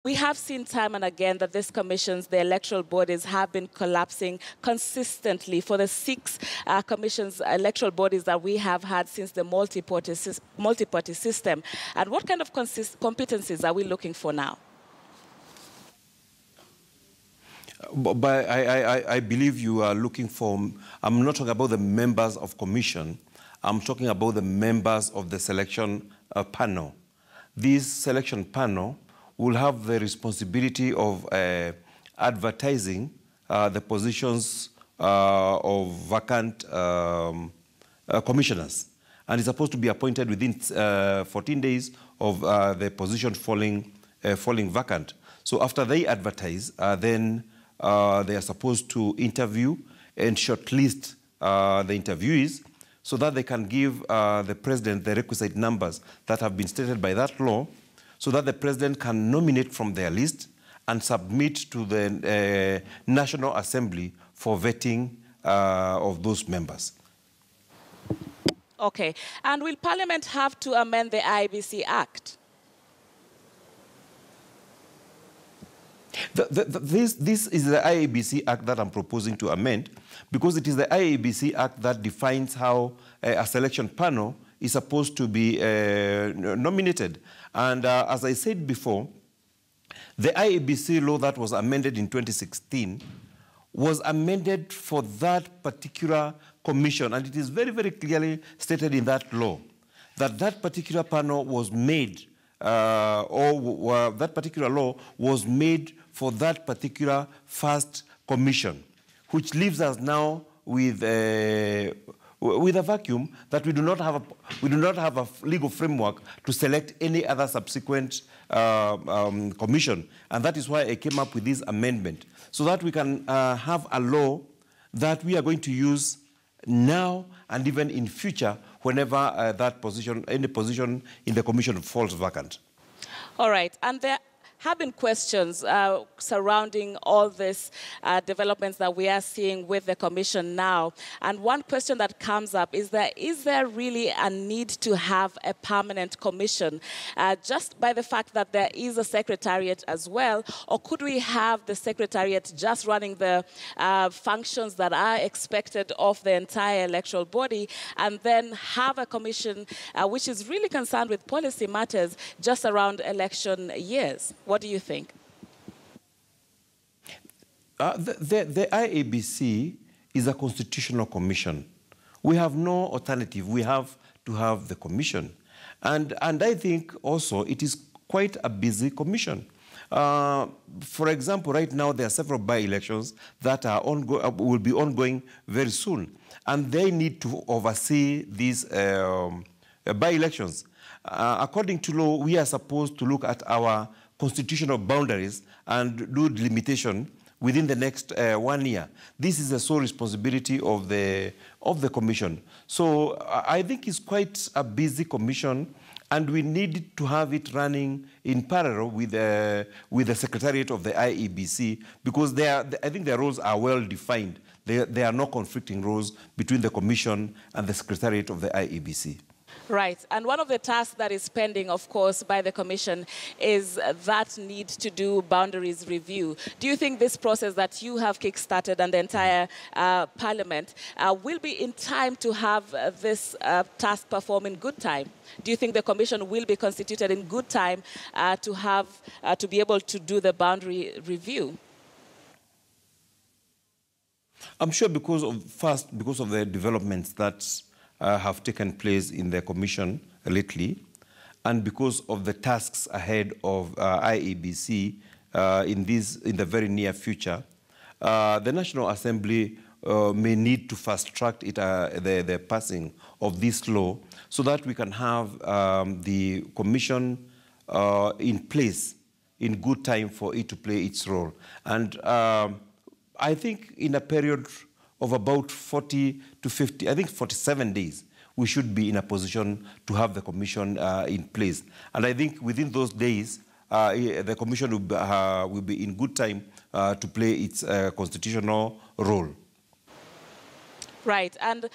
We have seen time and again that these commissions, the electoral bodies, have been collapsing consistently for the 6 electoral bodies that we have had since the multi-party system. And what kind of competencies are we looking for now? But I believe you are looking for, I'm not talking about the members of commission, I'm talking about the members of the selection panel. This selection panel will have the responsibility of advertising the positions of vacant commissioners. And it's supposed to be appointed within 14 days of the position falling vacant. So after they advertise, then they are supposed to interview and shortlist the interviewees so that they can give the president the requisite numbers that have been stated by that law, so that the president can nominate from their list and submit to the National Assembly for vetting of those members. Okay. And will Parliament have to amend the IEBC Act? This is the IEBC Act that I'm proposing to amend, because it is the IEBC Act that defines how a selection panel is supposed to be nominated. And as I said before, the IEBC law that was amended in 2016 was amended for that particular commission. And it is very, very clearly stated in that law that that particular panel was made, that particular law was made for that particular first commission, which leaves us now with a vacuum that we do not have a legal framework to select any other subsequent commission. And that is why I came up with this amendment, so that we can have a law that we are going to use now and even in future whenever any position in the commission falls vacant. All right. And there have been questions surrounding all these developments that we are seeing with the commission now. And one question that comes up is there really a need to have a permanent commission just by the fact that there is a secretariat as well? Or could we have the secretariat just running the functions that are expected of the entire electoral body, and then have a commission which is really concerned with policy matters just around election years? What do you think? The IEBC is a constitutional commission. We have no alternative. We have to have the commission. And I think also it is quite a busy commission. For example, right now there are several by-elections that are will be ongoing very soon. And they need to oversee these by-elections. According to law, we are supposed to look at our constitutional boundaries and do delimitation within the next 1 year. This is the sole responsibility of the commission. So I think it's quite a busy commission, and we need to have it running in parallel with the Secretariat of the IEBC, because I think their roles are well defined. There are no conflicting roles between the commission and the Secretariat of the IEBC. Right. And one of the tasks that is pending, of course, by the Commission is that need to do boundaries review. Do you think this process that you have kickstarted and the entire Parliament will be in time to have this task performed in good time? Do you think the Commission will be constituted in good time to be able to do the boundary review? I'm sure because of the developments that have taken place in the commission lately, and because of the tasks ahead of IEBC in the very near future, the National Assembly may need to fast-track the passing of this law so that we can have the commission in place in good time for it to play its role. And I think in a period of about 40 to 50, I think 47 days, we should be in a position to have the commission in place. And I think within those days, the commission will be in good time to play its constitutional role. Right. And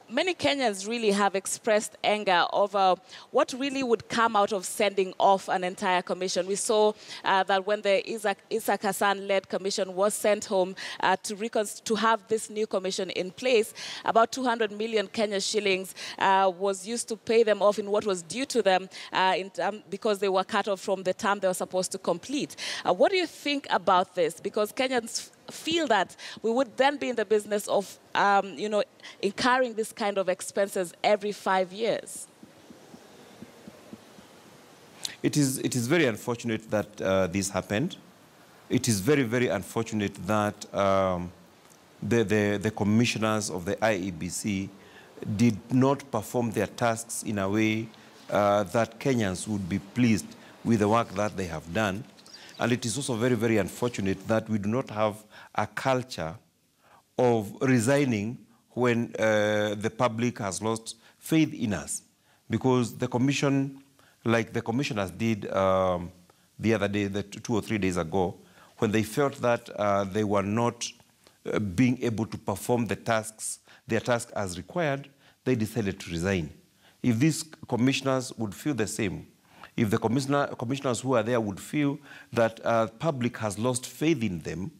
many Kenyans really have expressed anger over what really would come out of sending off an entire commission. We saw that when the Isaac Hassan-led commission was sent home to have this new commission in place, about 200 million Kenya shillings was used to pay them off in what was due to them because they were cut off from the term they were supposed to complete. What do you think about this? Because Kenyans feel that we would then be in the business of, incurring this kind of expenses every 5 years. It is very unfortunate that this happened. It is very, very unfortunate that the commissioners of the IEBC did not perform their tasks in a way that Kenyans would be pleased with the work that they have done. And it is also very, very unfortunate that we do not have a culture of resigning when the public has lost faith in us. Because the commission, like the commissioners did the other day, 2 or 3 days ago, when they felt that they were not being able to perform their tasks as required, they decided to resign. If these commissioners would feel the same, if the commissioners who are there would feel that public has lost faith in them,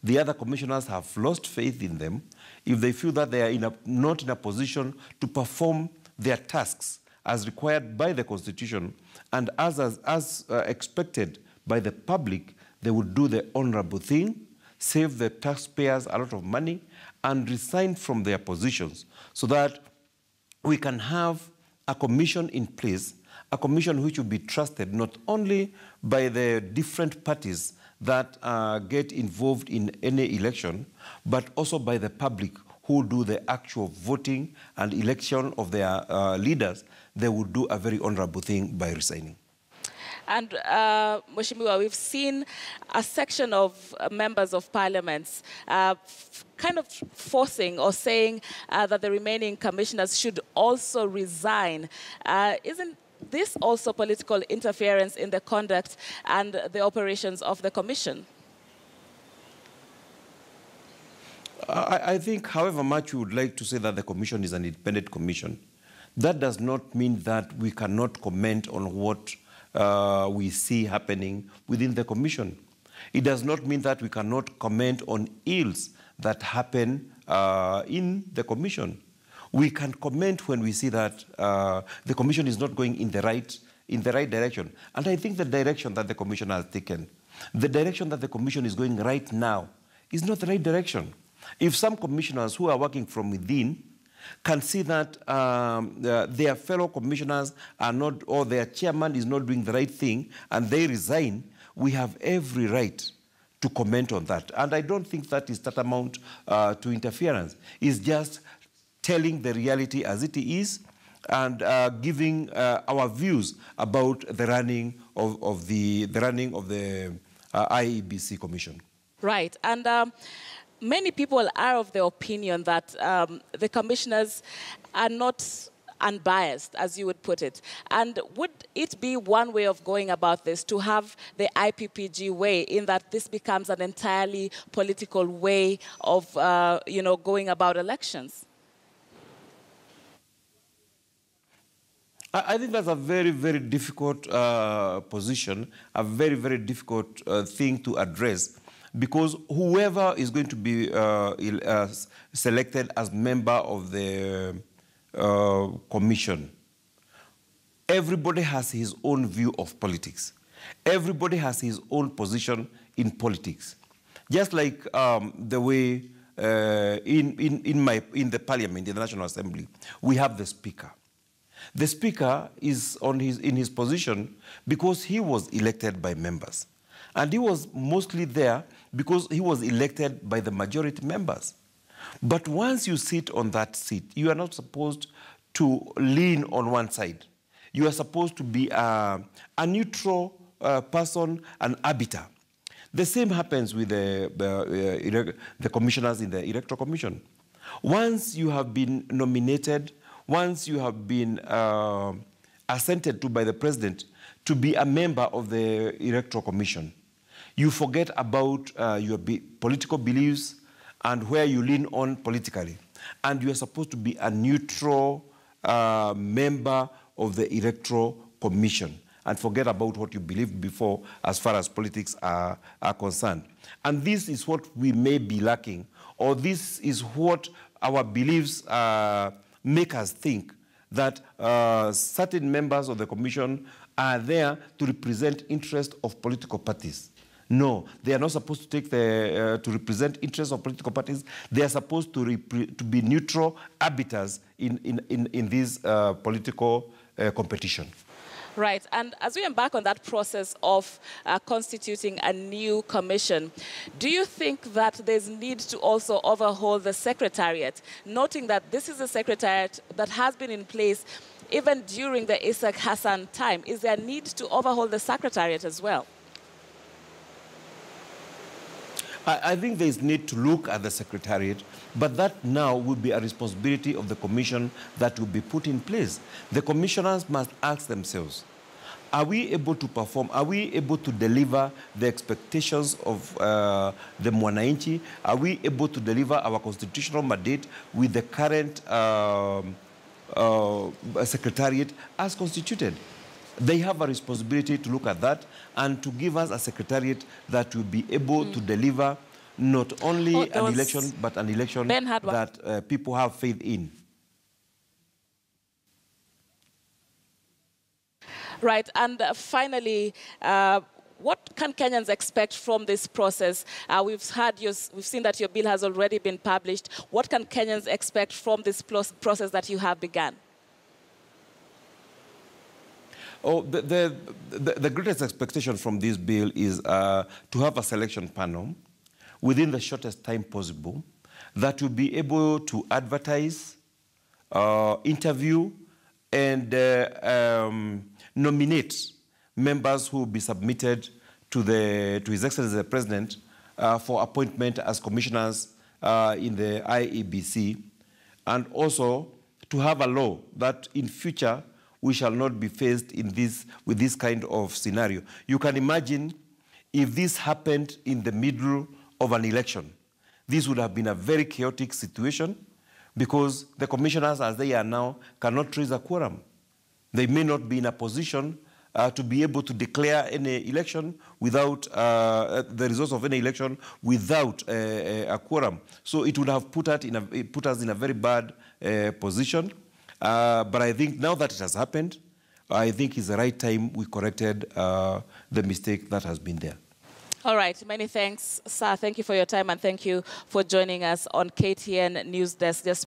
the other commissioners have lost faith in them, if they feel that they are not in a position to perform their tasks as required by the Constitution and as expected by the public, they would do the honorable thing, save the taxpayers a lot of money, and resign from their positions so that we can have a commission in place, a commission which will be trusted not only by the different parties that get involved in any election, but also by the public who do the actual voting and election of their leaders. They would do a very honorable thing by resigning. And Mheshimiwa, we've seen a section of members of parliaments kind of forcing or saying that the remaining commissioners should also resign. Isn't this also political interference in the conduct and the operations of the commission? I think, however much we would like to say that the commission is an independent commission, that does not mean that we cannot comment on what we see happening within the commission. It does not mean that we cannot comment on ills that happen in the commission. We can comment when we see that the commission is not going in the right direction. And I think the direction that the commission has taken, the direction that the commission is going right now, is not the right direction. If some commissioners who are working from within can see that their fellow commissioners are not, or their chairman is not doing the right thing, and they resign, we have every right to comment on that. And I don't think that is tantamount to interference. It's just telling the reality as it is and giving our views about the running of the IEBC Commission. Right, and many people are of the opinion that the commissioners are not unbiased, as you would put it. And would it be one way of going about this, to have the IPPG way, in that this becomes an entirely political way of, going about elections? I think that's a very, very difficult position, a very, very difficult thing to address, because whoever is going to be selected as member of the commission, everybody has his own view of politics. Everybody has his own position in politics. Just like the way in the parliament, in the National Assembly, we have the speaker. The speaker is in his position because he was elected by members. And he was mostly there because he was elected by the majority members. But once you sit on that seat, you are not supposed to lean on one side. You are supposed to be a neutral person, an arbiter. The same happens with the commissioners in the Electoral Commission. Once you have been nominated, once you have been assented to by the president to be a member of the Electoral Commission, you forget about your political beliefs and where you lean on politically. and you are supposed to be a neutral member of the Electoral Commission and forget about what you believed before as far as politics are concerned. And this is what we may be lacking, or this is what our beliefs make us think that certain members of the Commission are there to represent interests of political parties. No, they are not supposed to take to represent interests of political parties. They are supposed to be neutral arbiters in this political competition. Right, and as we embark on that process of constituting a new commission, do you think that there's need to also overhaul the Secretariat, noting that this is a Secretariat that has been in place even during the Isaac Hassan time? Is there a need to overhaul the Secretariat as well? I think there is need to look at the Secretariat, but that now will be a responsibility of the Commission that will be put in place. The commissioners must ask themselves, are we able to perform? Are we able to deliver the expectations of the Mwananchi? Are we able to deliver our constitutional mandate with the current Secretariat as constituted? They have a responsibility to look at that and to give us a Secretariat that will be able to deliver not only an election, but an election that people have faith in. Right, and finally, what can Kenyans expect from this process? We've seen that your bill has already been published. What can Kenyans expect from this process that you have begun? Oh, the greatest expectation from this bill is to have a selection panel within the shortest time possible that will be able to advertise, interview, and nominate members who will be submitted to His Excellency the President for appointment as commissioners in the IEBC, and also to have a law that in future we shall not be faced with this kind of scenario. You can imagine if this happened in the middle of an election. This would have been a very chaotic situation because the commissioners, as they are now, cannot raise a quorum. They may not be in a position to be able to declare any election without the results of any election without a quorum. So it would have put us in a very bad position. But I think now that it has happened, I think it's the right time we corrected the mistake that has been there. All right, many thanks, sir. Thank you for your time and thank you for joining us on KTN News Desk.